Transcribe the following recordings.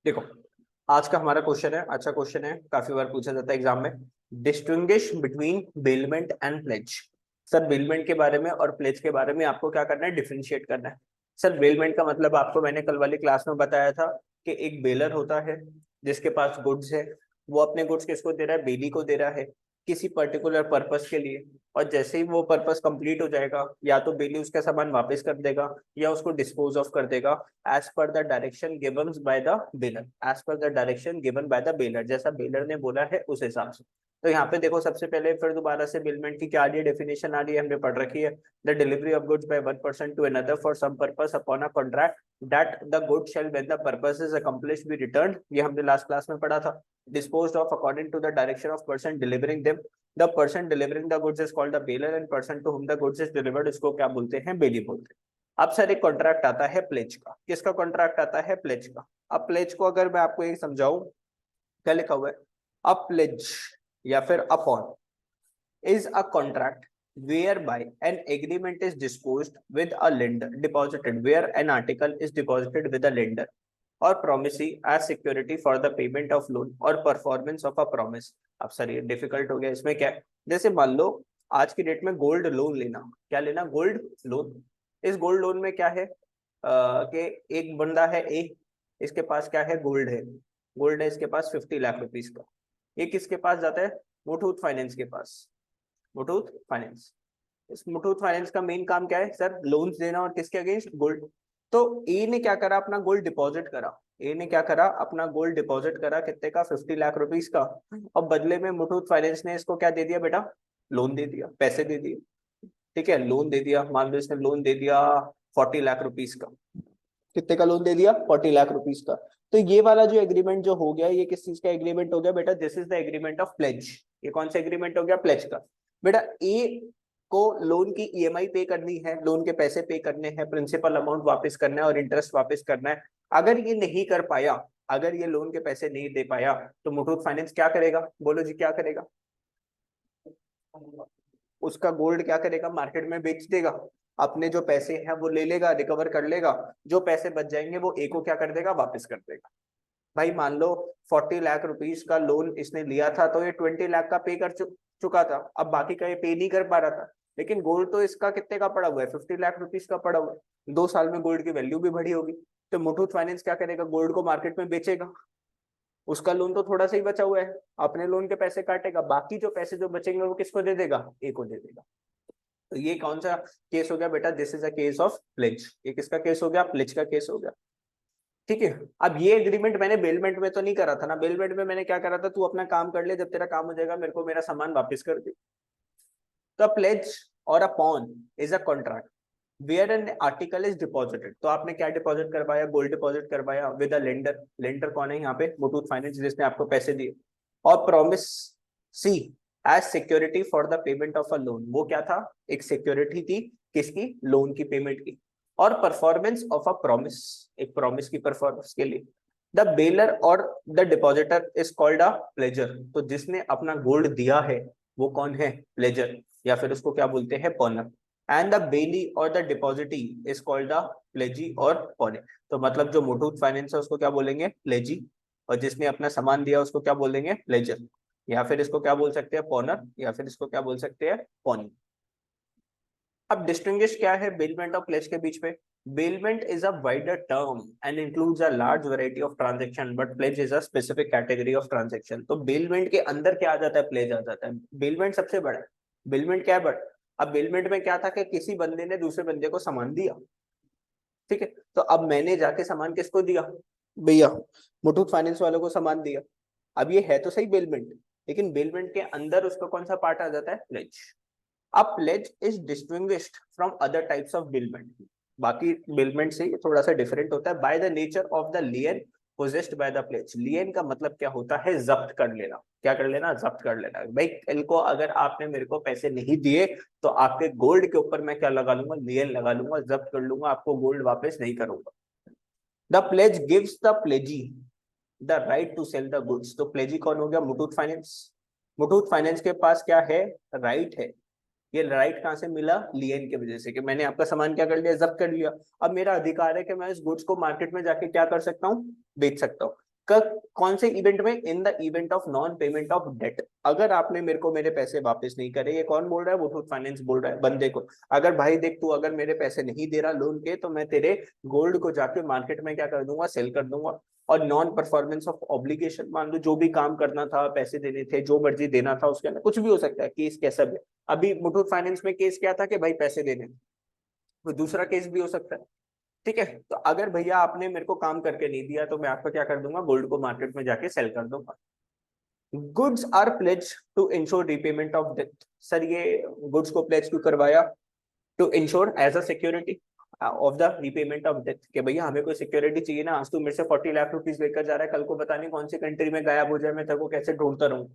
देखो, आज का हमारा क्वेश्चन है, अच्छा क्वेश्चन है, काफी बार पूछा जाता है एग्जाम में। Distinguish between bailment and pledge. Sir, bailment के बारे में और प्लेज के बारे में आपको क्या करना है? डिफरेंशिएट करना है। सर, बेलमेंट का मतलब आपको मैंने कल वाली क्लास में बताया था कि एक बेलर होता है जिसके पास गुड्स है। वो अपने गुड्स किसको दे रहा है? बेली को दे रहा है, किसी पर्टिकुलर पर्पस के लिए। और जैसे ही वो पर्पस कंप्लीट हो जाएगा, या तो बेली उसका सामान वापस कर देगा या उसको डिस्पोज ऑफ कर देगा, as per the direction given by the bailor. As per the direction given by the bailor, जैसा बेलर ने बोला है उस हिसाब से। तो यहाँ पे देखो, सबसे पहले फिर दोबारा से बेलमेंट की क्या आ रही है? डेफिनेशन आ रही है, हमने पढ़ रखी है। The delivery of goods by one person to another for some purpose upon a contract that the good shall when the purpose is accomplished be returned. ये हमने लास्ट क्लास में पढ़ा था। Disposed of according to the direction of person delivering them. The person delivering the goods is called the bailor and person to whom the goods is delivered, इसको क्या बोलते हैं? बेली बोलते हैं। अब सर, एक कॉन्ट्रैक्ट आता है प्लेज का। किसका कॉन्ट्रैक्ट आता है? प्लेज का। अब प्लेज को अगर मैं आपको एक समझाऊं, क्या लिखा हुआ है? अ प्लेज या फिर upon is a contract whereby an agreement is disposed with a lender deposited where an article is deposited with a lender or promisee as security for the payment of loan or performance of a promise। अब sir ये difficult हो गया। इसमें क्या है? जैसे मान लो आज की डेट में गोल्ड लोन लेना। क्या लेना? Gold loan. इस गोल्ड लोन में क्या है कि एक बंदा है ए, इसके पास क्या है? गोल्ड है। गोल्ड है इसके पास 50 लाख रुपीज का। ये किसके पास जाता है? मुथूट फाइनेंस के पास। मुथूट फाइनेंस। इस मुथूट फाइनेंस का मेन काम क्या है सर? लोन्स देना। और किसके अगेंस्ट? गोल्ड। तो ए ने क्या करा? अपना गोल्ड डिपॉजिट करा। ए ने क्या करा? अपना गोल्ड डिपॉजिट करा। कितने का? 50 लाख रुपीज का। और बदले में मुथूट फाइनेंस ने इसको क्या दे दिया बेटा? लोन दे दिया, पैसे दे दिए। ठीक है, लोन दे दिया। मान लो इसने लोन दे दिया 40 लाख रुपीज का। कितने का लोन दे दिया? 40 लाख रुपीज का। तो ये वाला जो एग्रीमेंट जो हो गया, ये किस चीज का एग्रीमेंट हो गया बेटा? This is the agreement of pledge. ये कौन सा एग्रीमेंट हो गया? प्लेज का। बेटा, ए को लोन की ईएमआई पे करनी है, लोन के पैसे पे करने हैं, प्रिंसिपल अमाउंट वापस करना है और इंटरेस्ट वापस करना है। अगर ये नहीं कर पाया, अगर ये लोन के पैसे नहीं दे पाया, तो मुथूट फाइनेंस क्या करेगा? बोलो जी, क्या करेगा? उसका गोल्ड क्या करेगा? मार्केट में बेच देगा। अपने जो पैसे हैं वो ले लेगा, रिकवर कर लेगा। जो पैसे बच जाएंगे वो ए को क्या कर देगा? वापस कर देगा। भाई मान लो 40 लाख रुपीज का लोन इसने लिया था, तो ये 20 लाख का पे कर चुका था। अब बाकी का ये पे नहीं कर पा रहा था। लेकिन गोल्ड तो इसका कितने का पड़ा हुआ है? 50 लाख रुपीज का पड़ा हुआ है। 2 साल में गोल्ड की वैल्यू भी बढ़ी होगी। तो मुथूट फाइनेंस क्या करेगा? गोल्ड को मार्केट में बेचेगा। उसका लोन तो थोड़ा सा ही बचा हुआ है, अपने लोन के पैसे काटेगा, बाकी जो पैसे जो बचेंगे वो किसको दे देगा? ए को दे देगा। तो ये कौन सा केस हो गया बेटा? This is a case of pledge. ये किसका केस हो गया? प्लेज का केस हो गया। ठीक है। अब ये एग्रीमेंट मैंने बेलमेंट में तो नहीं करा था ना। बेलमेंट में मैंने क्या करा था? तू अपना काम कर ले, जब तेरा काम हो जाएगा मेरे को मेरा सामान वापस कर दे। तो प्लेज और a pawn is a contract where an article is deposited. तो आपने क्या डिपॉजिट करवाया? गोल्ड डिपॉजिट करवाया विद अ लेंडर। लेंडर कौन है यहाँ पे? मुथूट फाइनेंस, जिसने आपको पैसे दिए। और promise C as security for the payment of a loan. वो क्या था? एक सिक्योरिटी थी। किसकी? लोन की पेमेंट की। और परफॉर्मेंस ऑफ अ प्रॉमिस, एक प्रॉमिस की परफॉर्मेंस के लिए। द बेलर और the depositor is called a pleasure. तो जिसने अपना गोल्ड दिया है वो कौन है? प्लेजर, या फिर उसको क्या बोलते हैं? पॉनर। एंड द बेली और the depositee is called the pledgee और पॉने। तो मतलब जो मुथूट फाइनेंस है उसको क्या बोलेंगे? प्लेजी। और जिसने अपना सामान दिया उसको क्या बोलेंगे? प्लेजर। या फिर इसको क्या बोल सकते हैं? पॉनर। या फिर इसको क्या बोल सकते हैं? पॉनी। अब डिस्टिंग्विश क्या है बेलमेंट और प्लेज के बीच में? Bailment is a wider term and includes a large variety of transaction but pledge is a specific category of transaction. तो बेलमेंट के अंदर क्या आ जाता है? प्लेज आ जाता है। बेलमेंट सबसे बड़ा है। बेलमेंट क्या है? बट अब बेलमेंट में क्या था कि किसी बंदे ने दूसरे बंदे को सामान दिया। ठीक है। तो अब मैंने जाके सामान किसको दिया? भैया, मुथूट फाइनेंस वालों को सामान दिया। अब ये है तो सही बेलमेंट, लेकिन बेलमेंट के अंदर उसका कौन सा पार्ट आ जाता है? प्लेज। अब pledge is distinguished from other types of bailment. बाकी बिलमेंट से ये थोड़ा सा डिफरेंट होता है by the nature of the lien possessed by the pledge. Lien का मतलब क्या होता है? जब्त कर लेना। क्या कर लेना? जब्त कर लेना। भाई कल को अगर आपने मेरे को पैसे नहीं दिए, तो आपके गोल्ड के ऊपर मैं क्या लगा लूंगा? लियन लगा लूंगा, जब्त कर लूंगा, आपको गोल्ड वापस नहीं करूंगा। The pledge gives the pledgee the right to sell the goods. तो प्लेजी कौन हो गया? मुथूट फाइनेंस। मुथूट फाइनेंस के पास क्या है? राइट है। ये राइट कहां से मिला? लियन की वजह से, कि मैंने आपका सामान क्या कर लिया? जब्त कर लिया। अब मेरा अधिकार है कि मैं इस गुड्स को मार्केट में जाके क्या कर सकता हूँ? बेच सकता हूँ। कौन से इवेंट में? In the event of non payment of debt. अगर आपने मेरे को मेरे पैसे वापस नहीं करे, ये कौन बोल रहा है? मुथूट फाइनेंस बोल रहा है बंदे को। अगर भाई देख तू अगर मेरे पैसे नहीं दे रहा लोन के, तो मैं तेरे गोल्ड को जाके मार्केट में क्या कर दूंगा? सेल कर दूंगा। और नॉन परफॉर्मेंस ऑफ ऑब्लिगेशन, मान लो जो भी काम करना था, पैसे देने थे, जो मर्जी देना था, उसके अंदर कुछ भी हो सकता है, केस कैसा भी। अभी मुथूट फाइनेंस में केस क्या था कि भाई पैसे देने, कोई दूसरा केस भी हो सकता है। ठीक है, तो अगर भैया आपने मेरे को काम करके नहीं दिया, तो मैं आपका क्या कर दूंगा? गोल्ड को मार्केट में जाके सेल कर दूंगा। Goods are pledge to ensure repayment of debt. Sir ये गुड्स को प्लेज क्यों करवाया? To ensure as a security of the repayment of debt, कि भैया हमें कोई सिक्योरिटी चाहिए ना। आज तू मेरे से 40 लाख रुपीज लेकर जा रहा है, कल को पता नहीं कौन सी कंट्री में गायब हो जाए, मैं तेरे को कैसे ढूंढता रहूं?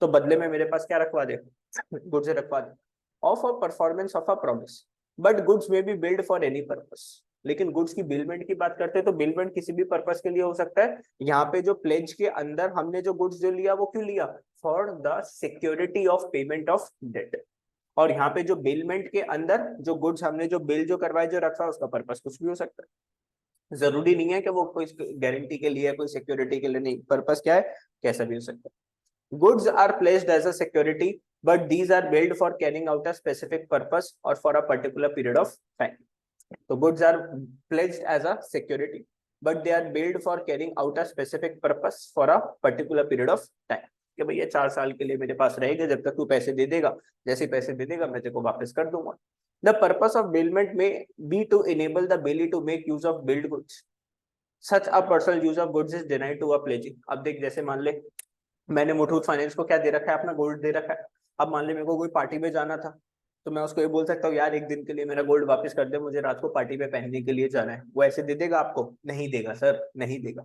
तो बदले में मेरे पास क्या रखवा दे? गुड्स रखवा दे। Of a performance of a promise, but goods may be bailed for any purpose. लेकिन गुड्स की बिलमेंट की बात करते हैं तो बिलमेंट किसी भी पर्पस के लिए हो सकता है। यहाँ पे जो प्लेज के अंदर हमने जो गुड्स जो लिया वो क्यों लिया? For the security of payment of debt. और यहाँ पे जो बिलमेंट के अंदर जो गुड्स हमने जो बिल जो करवाए जो रखा, उसका पर्पस कुछ भी हो सकता है। जरूरी नहीं है कि वो कोई गारंटी के लिए, कोई सिक्योरिटी के लिए, नहीं, पर्पस क्या है, कैसा भी हो सकता है। Goods are placed as a security, but these are built for carrying out a specific purpose or for a particular period of time. So goods are pledged as a security, but they are built for carrying out a specific purpose for a particular period of time. कि भैया 4 साल के लिए मेरे पास रहेगा, जब तक तू पैसे दे देगा, जैसे पैसे दे देगा मैं तेरे को वापस कर दूंगा। The purpose of bailment may be to enable the bailee to make use of billed goods. Such a personal use of goods is denied to a pledgee. अब देख, जैसे मान ले मैंने मुथूट फाइनेंस को क्या दे रखा है? अपना गोल्ड दे रखा है। अब मान ले मेरे को कोई पार्टी में जाना था, तो मैं उसको ये बोल सकता हूँ यार एक दिन के लिए मेरा गोल्ड वापस कर दे, मुझे रात को पार्टी में पहनने के लिए जाना है। वो ऐसे दे देगा आपको? नहीं देगा सर, नहीं देगा।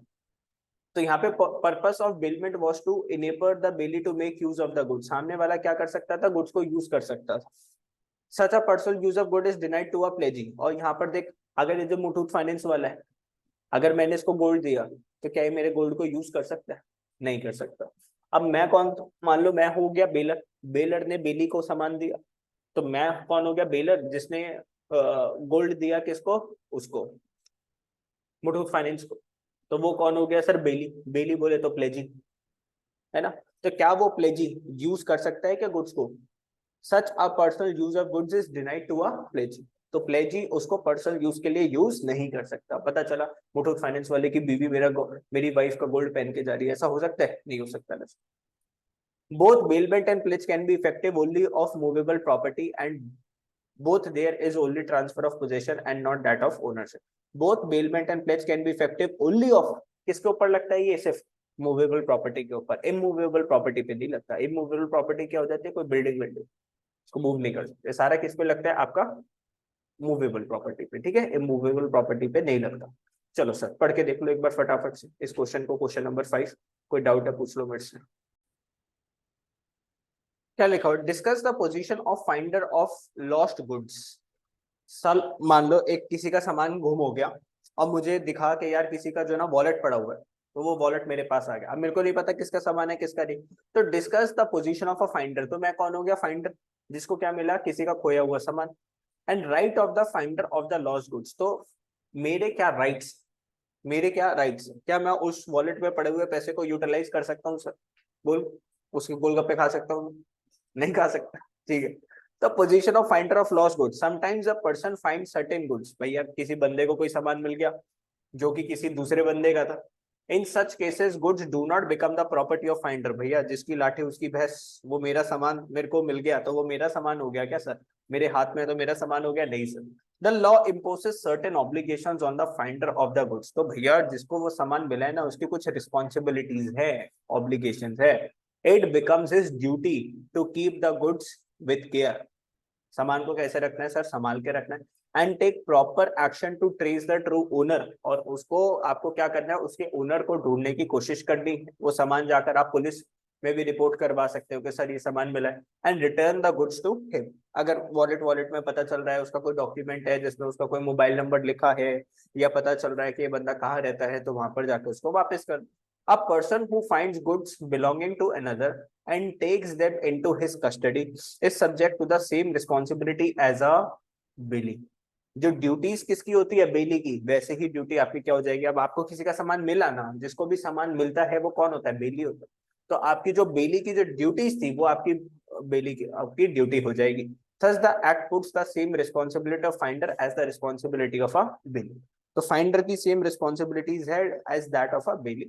तो यहाँ पे purpose of bailment was to enable the bailee to make use of the goods. सामने वाला क्या कर सकता था? गुड्स को यूज कर सकता था। Such a personal use of good is denied to a pledging. और यहाँ पर देख, अगर ये जो मुथूट फाइनेंस वाला है, अगर मैंने इसको गोल्ड दिया, तो क्या ये मेरे गोल्ड को यूज कर सकता है? नहीं कर सकता। अब मैं कौन? मान लो मैं हो गया बेलर, बेलर ने बेली को सामान दिया, तो मैं कौन हो गया? बेलर, जिसने गोल्ड दिया किसको? उसको, मुथूट फाइनेंस को। तो वो कौन हो गया सर? बेली। बेली बोले तो प्लेजी, है ना? तो क्या वो प्लेजी यूज कर सकता है क्या गुड्स को? Such a personal use of goods is denied to a pledgee. तो प्लेजी उसको पर्सनल यूज के लिए यूज नहीं कर सकता। पता चला मुथूट फाइनेंस वाले की बीवी मेरी वाइफ का गोल्ड पहन के जा रही है, ऐसा हो सकता है? नहीं हो सकता ना। Both bailment and pledge can be effective only of movable property, and both there is only transfer of possession and not that of ownership. Both bailment and pledge can be effective only of, किसके ऊपर लगता है ये? सिर्फ movable property के ऊपर, immovable property पे नहीं लगता। इमूवेबल प्रॉपर्टी क्या हो जाती है? कोई बिल्डिंग बिल्डिंग इसको मूव नहीं कर सकते। सारा किस पे लगता है? आपका मूवेबल प्रॉपर्टी पे। ठीक है, इमूवेबल प्रॉपर्टी पे नहीं लगता। चलो सर पढ़ के देख लो एक बार फटाफट से इस क्वेश्चन को, क्वेश्चन नंबर 5। कोई डाउट है पूछ लो मेरे से। क्या लिखा हो? Discuss the possession of finder of lost goods. सल मान लो एक किसी का सामान गुम हो गया, और मुझे दिखा कि यार किसी का जो ना वॉलेट पड़ा हुआ है, तो वो वॉलेट मेरे पास आ गया। अब मेरे को नहीं पता किसका सामान है किसका नहीं। तो discuss the possession of a finder, तो मैं कौन हो गया? फाइंडर, जिसको क्या मिला? किसी का खोया हुआ सामान। And right of the finder of the lost goods, तो मेरे क्या राइट्स? मेरे क्या राइट्स? क्या मैं उस वॉलेट में पड़े हुए पैसे को यूटिलाइज कर सकता हूँ सर? बोल, उसके गोलगप्पे खा सकता हूँ? नहीं खा सकता। ठीक है, तो position of finder of lost goods. Sometimes a person find certain goods. भैया किसी बंदे को कोई सामान मिल गया जो कि किसी दूसरे बंदे का था। In such cases goods do not become the property of finder. भैया जिसकी लाठी उसकी भैंस, वो मेरा सामान मेरे को मिल गया तो वो मेरा सामान हो गया क्या सर? मेरे हाथ में तो मेरा सामान हो गया? नहीं sir. The law imposes certain obligations on the finder of the goods. तो भैया जिसको वो सामान मिला है ना, उसकी कुछ रिस्पॉन्सिबिलिटीज है, ऑब्लिगेशंस है। It becomes his duty to keep the goods with care. सामान को कैसे रखना है सर? संभाल के रखना है। And take proper action to trace the true owner. और उसको आपको क्या करना है? उसके ओनर को ढूंढने की कोशिश करनी है। वो सामान जाकर आप पुलिस में भी रिपोर्ट करवा सकते हो कि सर ये सामान मिला है। And return the goods to him. अगर वॉलेट वॉलेट में पता चल रहा है उसका कोई डॉक्यूमेंट है जिसमें उसका कोई मोबाइल नंबर लिखा है, या पता चल रहा है कि ये बंदा कहाँ रहता है, तो वहां पर जाकर उसको वापस कर। A person who finds goods belonging to another and takes them into his custody is subject to the same responsibility as a bailee. जो ड्यूटीज किसकी होती है, बेली की, वैसे ही ड्यूटी आपकी क्या हो जाएगी। अब आपको किसी का सामान मिला ना, जिसको भी सामान मिलता है वो कौन होता है, बेली होता है। तो आपकी जो बेली की जो ड्यूटीज थी वो आपकी बेली की आपकी ड्यूटी हो जाएगी। Thus the act puts the same responsibility of finder as the responsibility of a bailey. तो फाइंडर की सेम रिस्पॉन्सिबिलिटीज है as that of a bailee.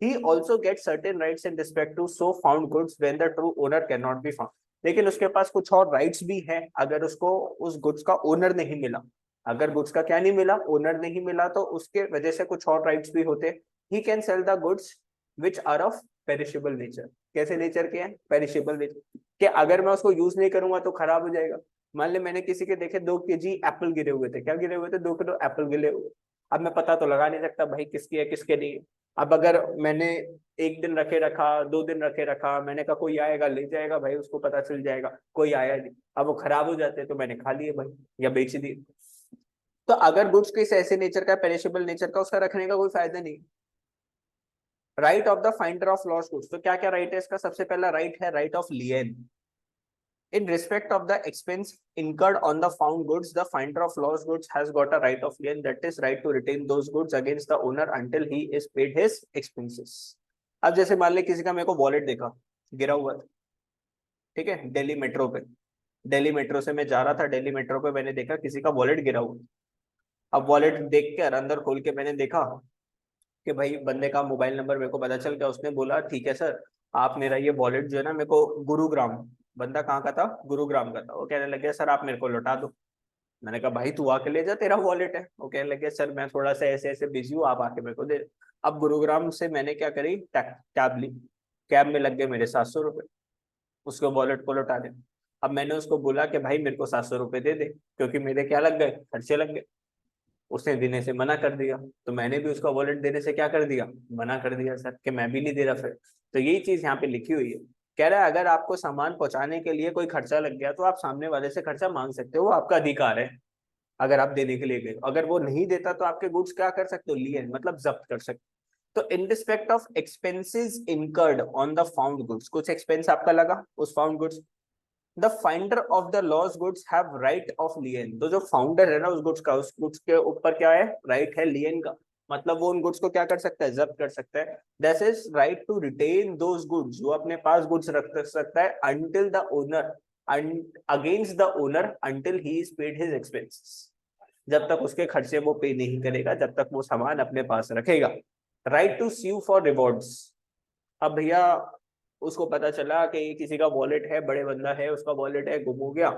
He also gets certain rights in respect to so found goods when the true owner cannot be found. लेकिन उसके पास कुछ और rights भी हैं अगर उसको उस गुड्स का ओनर नहीं मिला। अगर गुड्स का क्या नहीं मिला, ओनर नहीं मिला, तो उसके वजह से कुछ और राइट्स भी होते। He can sell the goods which are of perishable nature. कैसे नेचर के हैं, पेरिशेबल नेचर कि अगर मैं उसको यूज नहीं करूंगा तो खराब हो जाएगा। मान ले मैंने किसी के देखे 2 kg एप्पल गिरे हुए थे, क्या गिरे हुए थे, 2 किलो एप्पल गिरे हुए। अब मैं पता तो लगा नहीं सकता भाई किसकी है किसके नहीं है। अब अगर मैंने 1 दिन रखे रखा, 2 दिन रखे रखा, मैंने कहा कोई आएगा ले जाएगा, भाई उसको पता चल जाएगा, कोई आया नहीं, अब वो खराब हो जाते तो मैंने खा लिए भाई या बेच दिए। तो अगर गुड्स किस ऐसे नेचर का, पेरिशेबल नेचर का, उसका रखने का कोई फायदा नहीं। Right of the finder of lost goods, तो क्या क्या राइट है इसका, सबसे पहला राइट है right of लियन। In respect of the expense incurred on the found goods, the finder of lost goods has got a right of lien, that is right to retain those goods against the owner until he is paid his expenses. अब जैसे मान ले किसी का मेरे को wallet देखा गिरा हुआ था, ठीक है, दिल्ली मेट्रो पे, दिल्ली मेट्रो से मैं जा रहा था, दिल्ली मेट्रो पे मैंने देखा किसी का वॉलेट गिरा हुआ। अब वॉलेट देख कर अंदर खोल के मैंने देखा कि भाई बंदे का मोबाइल नंबर मेरे को पता चल गया। उसने बोला ठीक है सर, आप मेरा ये वॉलेट जो है ना मेरे को गुरुग्राम, बंदा कहाँ का था, गुरुग्राम का था, वो कहने लगे सर आप मेरे को लौटा दो। मैंने कहा भाई तू आके ले जा, तेरा वॉलेट है। वो कहने लगे सर मैं थोड़ा सा ऐसे ऐसे बिजी हूँ, आप आके मेरे को दे। अब गुरुग्राम से मैंने क्या करी, कैब ली, कैब में लग गए मेरे 700 रुपये उसके वॉलेट को लौटा दे। अब मैंने उसको बोला कि भाई मेरे को 700 रुपये दे दे, क्योंकि मेरे क्या लग गए, खर्चे लग गए। उसने देने से मना कर दिया, तो मैंने भी उसका वॉलेट देने से क्या कर दिया, मना कर दिया सर, कि मैं भी नहीं दे रहा फिर। तो यही चीज यहाँ पे लिखी हुई है। कह रहा है अगर आपको सामान पहुंचाने के लिए कोई खर्चा लग गया तो आप सामने वाले से खर्चा मांग सकते हो, वो आपका अधिकार है। अगर आप देने के लिए गए, अगर वो नहीं देता तो आपके गुड्स क्या कर सकते हो, लिए मतलब जब्त कर सकते हो। तो इन respect of expenses incurred on the found goods, कुछ एक्सपेंस आपका लगा उस found goods, the finder of the lost goods have right of लियन। तो जो फाउंडर है ना उस गुड्स का, उस गुड्स के ऊपर क्या है, राइट है लियन का। मतलब वो उन गुड्स को क्या कर सकता है, जब्त कर सकता है। That is right to retain those goods, वो अपने पास गुड्स रख सकता है until the owner, against the owner until he is paid his expenses, जब तक उसके खर्चे वो पे नहीं करेगा, जब तक वो सामान अपने पास रखेगा। Right to sue for rewards. अब भैया उसको पता चला कि किसी का वॉलेट है, बड़े बंदा है, उसका वॉलेट है, गुम हो गया,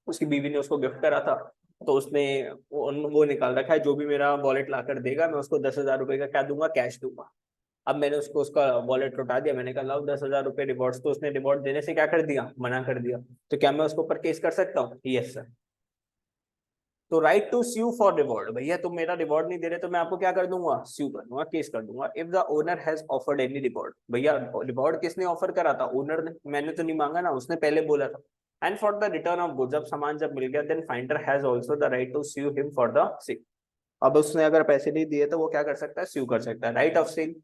उसकी बीवी ने उसको गिफ्ट करा था, तो उसने वो निकाल रखा है, जो भी मेरा वॉलेट ला कर देगा मैं उसको 10,000 रुपए का क्या दूंगा, कैश दूंगा। अब मैंने उसको उसका वॉलेट लौटा दिया, मैंने कहा लाओ 10,000 रुपए रिवॉर्ड्स, तो उसने रिवॉर्ड देने से क्या कर दिया, मना कर दिया। तो क्या मैं उसको ऊपर केस कर सकता हूँ, यस सर। तो right to sue for reward, भैया तुम मेरा रिवॉर्ड नहीं दे रहे तो मैं आपको क्या कर दूंगा, स्यू कर दूंगा, केस कर दूंगा। If the owner has offered any reward, भैया रिवॉर्ड किसने ऑफर करा था, ओनर ने, मैंने तो नहीं मांगा ना, उसने पहले बोला था। And for the return of goods, जब सामान जब मिल गया, then finder has also the right to sue him for the sale. अब उसने अगर पैसे नहीं दिए तो वो क्या कर सकता है, स्यू कर सकता है। Right of sale,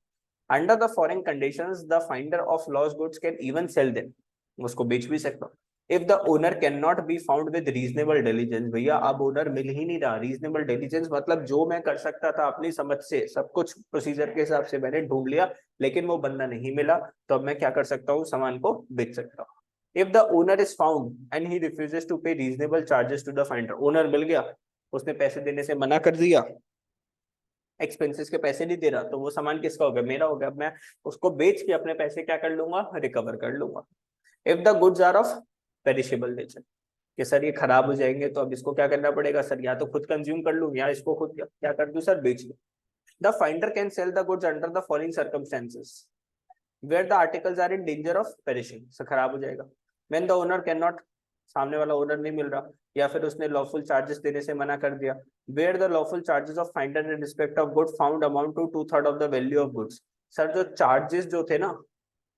under the following conditions the finder of lost goods can even sell them, उसको बेच भी सकता हूँ। If the owner can not be found with reasonable diligence, भैया अब ओनर मिल ही नहीं रहा। रीजनेबल डिलीजेंस मतलब जो मैं कर सकता था अपनी समझ से, सब कुछ प्रोसीजर के हिसाब से मैंने ढूंढ लिया, लेकिन वो बंदा नहीं मिला, तो अब मैं क्या कर सकता हूँ, सामान को बेच सकता हूँ। If the owner is found and he refuses to pay reasonable charges to the finder, owner मिल गया, उसने पैसे देने से मना कर दिया, एक्सपेंसेस के पैसे नहीं दे रहा, तो वो सामान किसका हो गया, मेरा हो गया। अब मैं उसको बेच के अपने पैसे क्या कर लूंगा, रिकवर कर लूंगा। If the goods are of perishable nature, कि सर ये खराब हो जाएंगे तो अब इसको क्या करना पड़ेगा सर, या तो खुद कंज्यूम कर लूं या इसको खुद क्या कर दूं सर, बेच लूं। The finder can sell the goods under the following circumstances where the articles are in danger of perishing, sir खराब हो जाएगा। When the owner can not, सामने वाला ओनर नहीं मिल रहा, या फिर उसने लॉफुल चार्जेस देने से मना कर दिया। Where the lawful charges of finder in respect of good found amount to 2/3 of the value of goods, sir जो चार्जेस जो थे ना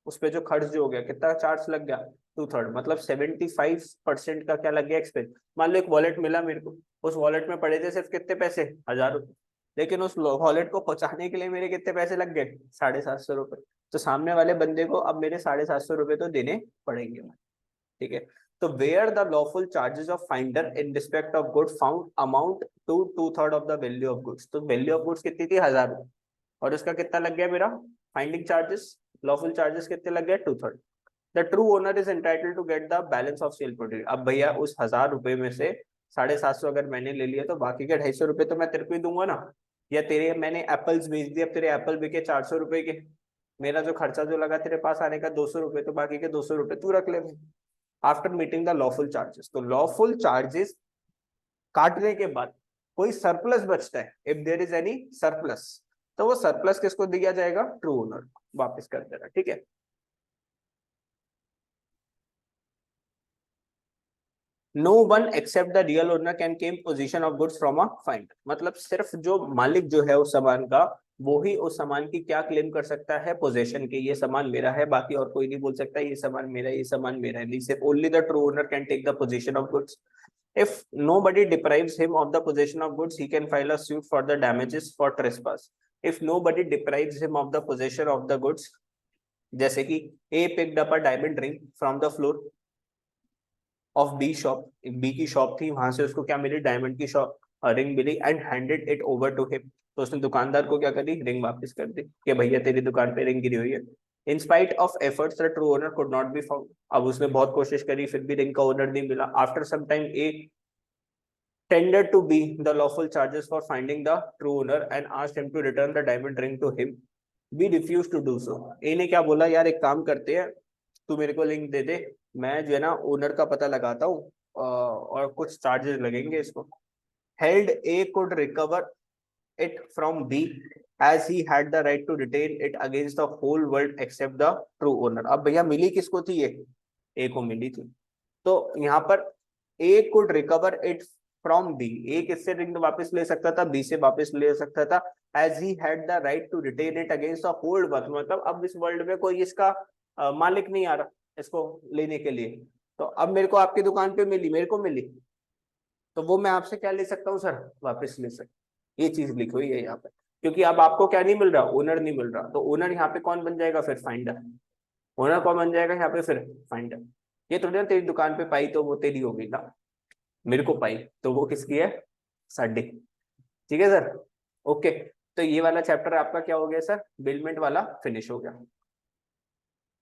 उस पे जो खर्च जो हो गया, कितना चार्ज लग गया, 2/3, मतलब 75% का क्या लग गया, एक्सपेंस। मान लो एक वॉलेट मिला मेरे को, उस वॉलेट में पड़े थे सिर्फ कितने पैसे, 1,000 रुपए, लेकिन उस वॉलेट को पहुंचाने के लिए मेरे कितने पैसे लग गए, 750 रुपए। तो सामने वाले बंदे को अब मेरे 750 रुपए तो देने पड़ेंगे, ठीक है। तो where the lawful charges of finder in respect of good found amount to 2/3 of the value of goods. तो वैल्यू ऑफ गुड्स कितनी थी, 1000, और उसका कितना लग गया मेरा फाइंडिंग चार्जेस, लॉफुल चार्जेस कितने लग गए, 2/3। The true owner is entitled to get the balance of sale product. अब भैया उस 1000 रुपए में से 750 अगर मैंने ले लिया तो बाकी के 250 रुपए तो मैं तेरे को ही दूंगा ना। या तेरे मैंने एप्पल्स बेच दिए, अब तेरे एप्पल बिके 400 रुपए के, मेरा जो खर्चा जो लगा तेरे पास आने का 200 रुपए, तो बाकी के 200 रुपए तू रख ले। After meeting the lawful charges, तो लॉफुल चार्जेस काटने के बाद कोई सरप्लस बचता है, if there is any surplus, तो वो सरप्लस किसको दिया जाएगा, ट्रू ओनर वापस कर देना, ठीक है। No one except the real owner can claim possession of goods from a finder. मतलब सिर्फ जो मालिक जो है उस सामान का, वो ही उस सामान की क्या क्लेम कर सकता है, पोजेशन के, ये सामान मेरा है, बाकी और कोई नहीं बोल सकता ये सामान मेरा है, ये सामान मेरा है, नहीं, सिर्फ only the true owner can take the possession of goods. If nobody deprives him of the possession of goods, he can file a suit for the damages for trespass. If nobody deprives him of the possession of the goods, जैसे कि A picked up a diamond ring from the floor of B shop, B की shop थी, वहां से उसको क्या मिली, diamond की शॉप रिंग मिली, and handed it over to him. तो उसने दुकानदार को क्या करी, रिंग वापस कर दी कि भैया तेरी दुकान पे रिंग गिरी हुई है। In spite of efforts the true owner could not be found. अब उसने बहुत कोशिश करी फिर भी रिंग का ओनर नहीं मिला। After some time A tendered to B the lawful charges for finding the true owner and asked him to return the diamond ring to him. B refused to do so. A ने क्या बोला, यार एक काम करते हैं, तू मेरे को लिंक दे दे, मैं जो है ना ओनर का पता लगाता हूँ और कुछ चार्जेस लगेंगे इसको। Held A could recover it from B as he had the right to retain it against the whole world except the true owner। अब भैया मिली किसको थी ये, A को मिली थी। तो यहाँ पर A could recover it from B, A किससे रिंग वापस ले सकता था, बी से वापस ले सकता था, as he had the right to retain it against the whole world. मतलब अब इस वर्ल्ड में कोई इसका मालिक नहीं आ रहा इसको लेने के लिए। तो अब मेरे को आपकी दुकान पे मिली, मेरे को मिली, तो वो मैं आपसे क्या ले सकता हूँ सर, वापस ले सकता। ये चीज लिखी हुई है यहाँ पे, क्योंकि अब आपको क्या नहीं मिल रहा, ओनर नहीं मिल रहा, तो ओनर यहाँ पे कौन बन जाएगा फिर, फाइंडर। ओनर कौन बन जाएगा यहाँ पे फिर, फाइंडर। ये थोड़ी ना तेरी दुकान पे पाई तो वो तेरी होगी ना, मेरे को पाई तो वो किसकी है, साडी। ठीक है सर, ओके। तो ये वाला चैप्टर आपका क्या हो गया सर, बिलमेंट वाला फिनिश हो गया।